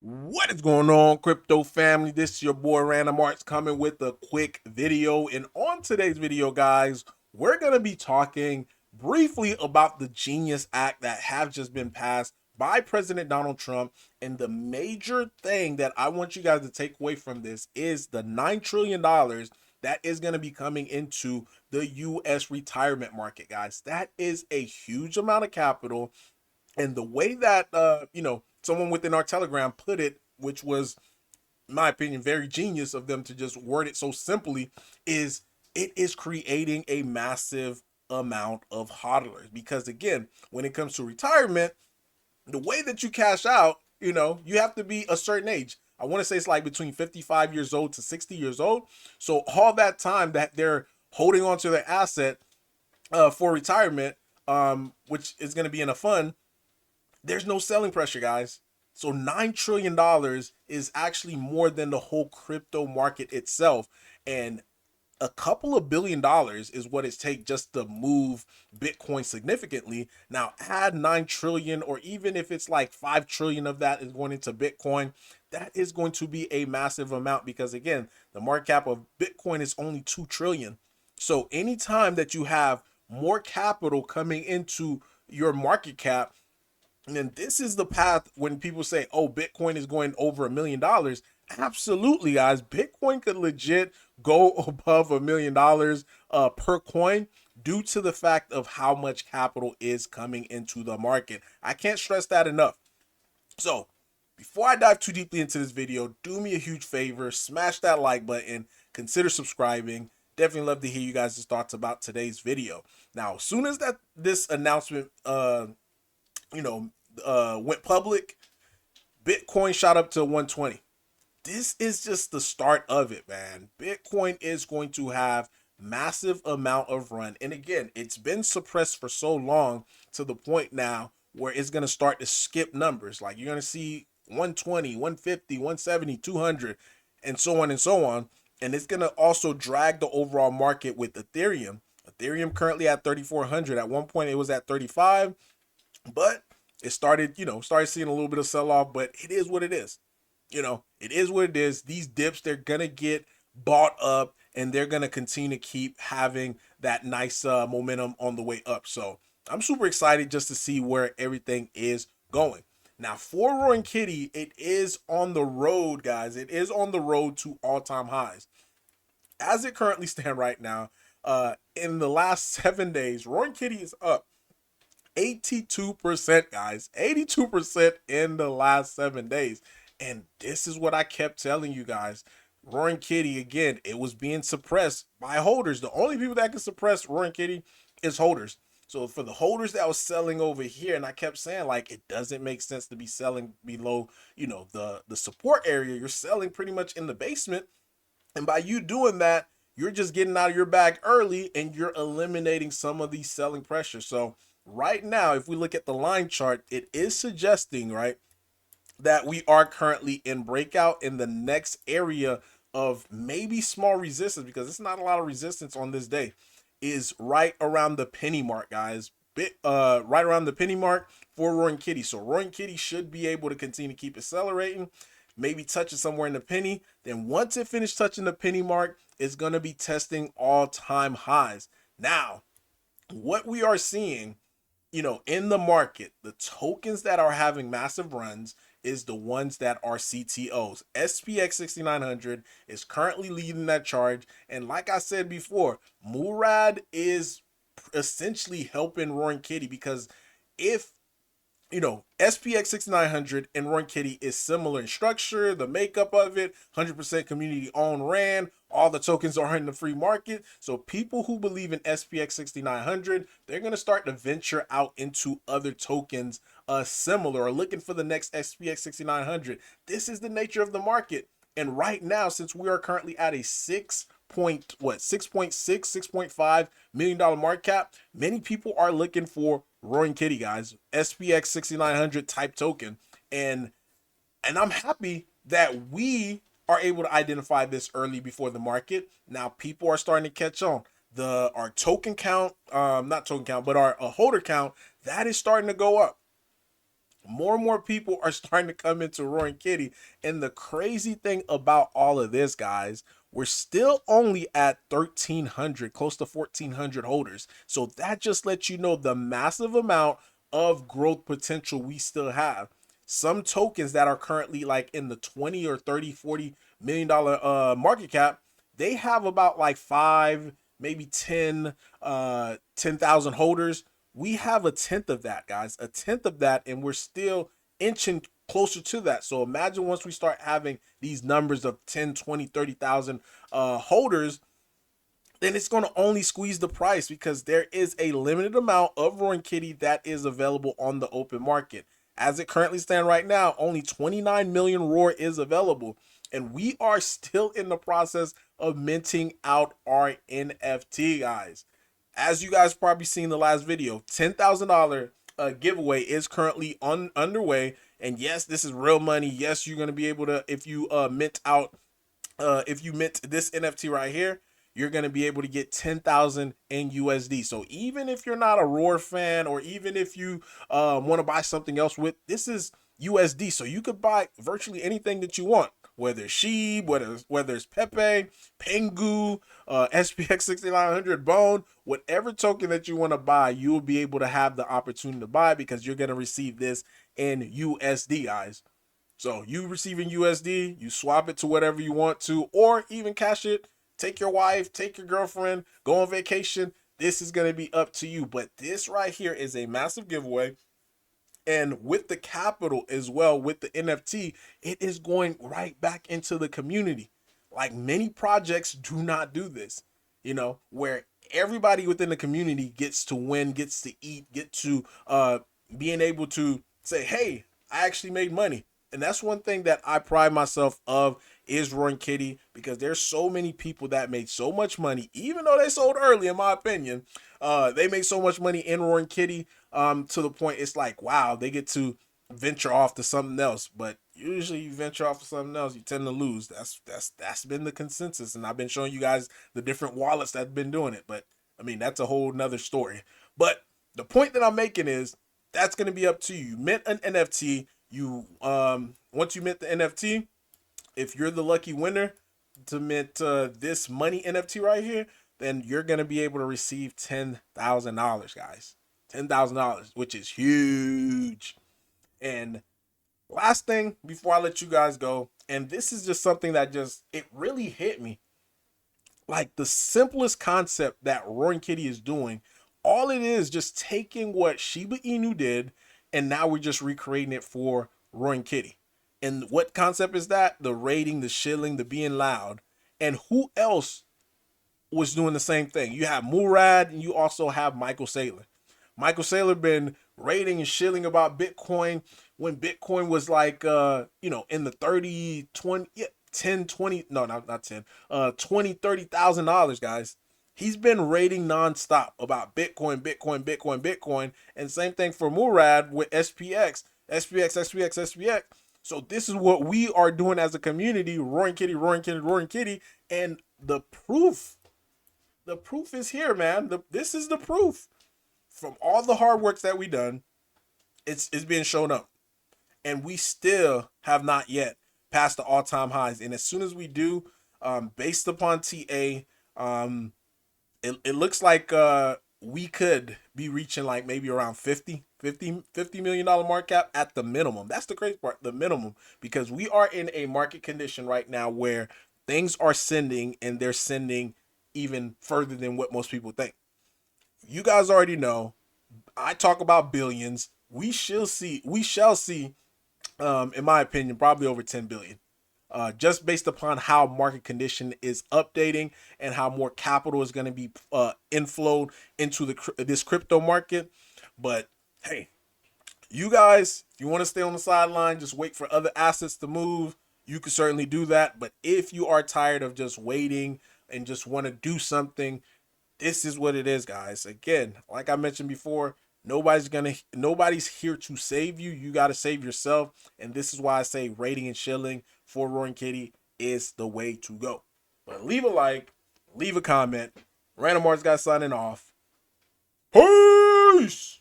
What is going on, crypto family? This is your boy Random Arts coming with a quick video. And on today's video, guys, we're going to be talking briefly about the Genius Act that have just been passed by President Donald Trump. And the major thing that I want you guys to take away from this is the $9 trillion that is going to be coming into the US retirement market, guys. That is a huge amount of capital, and the way that someone within our Telegram put it, which was, in my opinion, very genius of them to just word it so simply, is it is creating a massive amount of hodlers. Because again, when it comes to retirement, the way that you cash out, you have to be a certain age. I want to say it's like between 55 years old to 60 years old. So all that time that they're holding on to their asset for retirement, which is going to be in a fund, there's no selling pressure, guys. So $9 trillion is actually more than the whole crypto market itself. And a couple of $1 billion is what it takes just to move Bitcoin significantly. Now add 9 trillion, or even if it's like 5 trillion of that is going into Bitcoin, that is going to be a massive amount, because again, the market cap of Bitcoin is only 2 trillion. So anytime that you have more capital coming into your market cap, and this is the path when people say, oh, Bitcoin is going over $1 million. Absolutely, guys. Bitcoin could legit go above $1 million per coin due to the fact of how much capital is coming into the market. I can't stress that enough. So, before I dive too deeply into this video, do me a huge favor, smash that like button, consider subscribing. Definitely love to hear you guys' thoughts about today's video. Now, as soon as that this announcement you know, went public, Bitcoin shot up to 120. This is just the start of it, man. Bitcoin is going to have massive amount of run. And again, it's been suppressed for so long to the point now where it's going to start to skip numbers. Like you're going to see 120, 150, 170, 200, and so on and so on. And it's going to also drag the overall market with Ethereum. Ethereum currently at 3,400. At one point it was at 35, but it started, started seeing a little bit of sell off, but it is what it is. It is what it is. These dips, they're going to get bought up, and they're going to continue to keep having that nice momentum on the way up. So I'm super excited just to see where everything is going. Now, for Roaring Kitty, it is on the road, guys. It is on the road to all-time highs. As it currently stands right now, in the last 7 days, Roaring Kitty is up 82%, guys. 82% in the last 7 days. And this is what I kept telling you guys. Roaring Kitty, again, it was being suppressed by holders. The only people that can suppress Roaring Kitty is holders. So for the holders that was selling over here, and I kept saying, like, it doesn't make sense to be selling below, the support area. You're selling pretty much in the basement. And by you doing that, you're just getting out of your bag early, and you're eliminating some of these selling pressure. So right now, if we look at the line chart, it is suggesting, right, that we are currently in breakout in the next area of maybe small resistance, because it's not a lot of resistance on this day, is right around the penny mark, guys. Right around the penny mark for Roaring Kitty. So Roaring Kitty should be able to continue to keep accelerating, maybe touching somewhere in the penny. Then once it finishes touching the penny mark, it's going to be testing all-time highs. Now, what we are seeing, in the market, the tokens that are having massive runs is the ones that are CTOs. SPX 6900 is currently leading that charge. And like I said before, Murad is essentially helping Roaring Kitty, because if SPX 6900 and Roaring Kitty is similar in structure, the makeup of it, 100% community owned, ran. All the tokens are in the free market. So people who believe in SPX 6900, they're going to start to venture out into other tokens similar, or looking for the next SPX 6900. This is the nature of the market. And right now, since we are currently at a 6.5 million dollar market cap, many people are looking for Roaring Kitty, guys, SPX 6900 type token. And I'm happy that we are able to identify this early before the market. Now people are starting to catch on. Our token count, not token count, but our holder count, that is starting to go up. more and more people are starting to come into Roaring Kitty. And the crazy thing about all of this, guys, we're still only at 1,300, close to 1,400 holders. So that just lets you know the massive amount of growth potential we still have. Some tokens that are currently like in the 20 or 30, $40 million market cap, they have about like five, maybe 10,000 holders. We have a tenth of that, guys, a tenth of that, and we're still inching closer to that. So imagine once we start having these numbers of 10, 20, 30,000 holders, then it's going to only squeeze the price because there is a limited amount of Roaring Kitty that is available on the open market. As it currently stands right now, only 29 million Roar is available. And we are still in the process of minting out our NFT, guys. As you guys probably seen in the last video, $10,000 giveaway is currently underway. And yes, this is real money. Yes, you're going to be able to, if you if you mint this NFT right here, you're going to be able to get 10,000 in USD. So even if you're not a Roar fan, or even if you want to buy something else with, this is USD. So you could buy virtually anything that you want, whether it's Sheeb, whether it's Pepe, Pengu, SPX 6900, Bone, whatever token that you want to buy, you will be able to have the opportunity to buy because you're going to receive this in USD, guys. So you receiving USD, you swap it to whatever you want to, or even cash it, take your wife, take your girlfriend, go on vacation. This is going to be up to you. But this right here is a massive giveaway. And with the capital as well, with the NFT, it is going right back into the community. Like, many projects do not do this, where everybody within the community gets to win, gets to eat, get to being able to say, hey, I actually made money. And that's one thing that I pride myself of is Roaring Kitty, because there's so many people that made so much money, even though they sold early, in my opinion. They made so much money in Roaring Kitty, to the point it's like, wow, they get to venture off to something else. But usually you venture off to something else, you tend to lose. That's been the consensus. And I've been showing you guys the different wallets that have been doing it. But I mean, that's a whole nother story. But the point that I'm making is that's going to be up to you. You mint an NFT. You once you mint the NFT, if you're the lucky winner to mint this money NFT right here, then you're gonna be able to receive $10,000, guys. $10,000, which is huge. And last thing before I let you guys go, and this is just something that just it really hit me. Like, the simplest concept that Roaring Kitty is doing, all it is just taking what Shiba Inu did, and now we're just recreating it for Roaring Kitty. And what concept is that? The rating, the shilling, the being loud. And who else was doing the same thing? You have Murad, and you also have Michael Saylor. Michael Saylor been rating and shilling about Bitcoin when Bitcoin was like in the 30, 20, yeah, 10, 20, no, not 10, 20, $30,000, guys. He's been rating nonstop about Bitcoin, Bitcoin, Bitcoin, Bitcoin. And same thing for Murad with SPX, SPX, SPX, SPX. So this is what we are doing as a community, Roaring Kitty, Roaring Kitty, Roaring Kitty. And the proof is here, man. This is the proof. From all the hard work that we done, it's being shown up. And we still have not yet passed the all-time highs. And as soon as we do, based upon TA, it looks like we could be reaching like maybe around $50 million market cap at the minimum. That's the crazy part, the minimum, because we are in a market condition right now where things are sending, and they're sending even further than what most people think. You guys already know I talk about billions. We shall see, in my opinion, probably over 10 billion. Just based upon how market condition is updating and how more capital is going to be inflowed into this crypto market. But hey, you guys, if you want to stay on the sideline, just wait for other assets to move, you can certainly do that. But if you are tired of just waiting and just want to do something, this is what it is, guys. Again, like I mentioned before, nobody's here to save you. You got to save yourself. And this is why I say rating and shilling for Roaring Kitty is the way to go. But leave a like, leave a comment. Random Arts guy signing off. Peace.